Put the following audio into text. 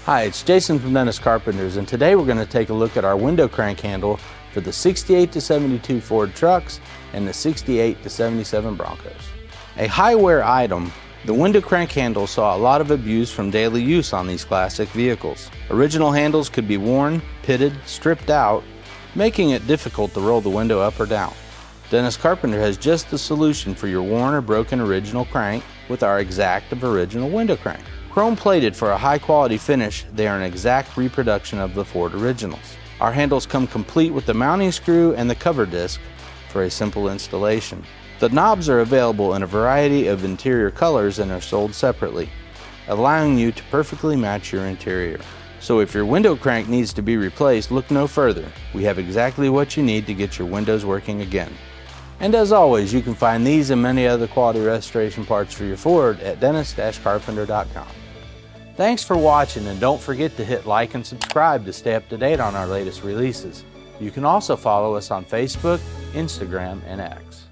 Hi, it's Jason from Dennis Carpenters, and today we're going to take a look at our window crank handle for the 68 to 72 Ford trucks and the 68 to 77 Broncos. A high-wear item, the window crank handle saw a lot of abuse from daily use on these classic vehicles. Original handles could be worn, pitted, stripped out, making it difficult to roll the window up or down. Dennis Carpenter has just the solution for your worn or broken original crank with our exact of original window crank. Chrome plated for a high quality finish, they are an exact reproduction of the Ford originals. Our handles come complete with the mounting screw and the cover disc for a simple installation. The knobs are available in a variety of interior colors and are sold separately, allowing you to perfectly match your interior. So if your window crank needs to be replaced, look no further. We have exactly what you need to get your windows working again. And as always, you can find these and many other quality restoration parts for your Ford at dennis-carpenter.com. Thanks for watching, and don't forget to hit like and subscribe to stay up to date on our latest releases. You can also follow us on Facebook, Instagram, and X.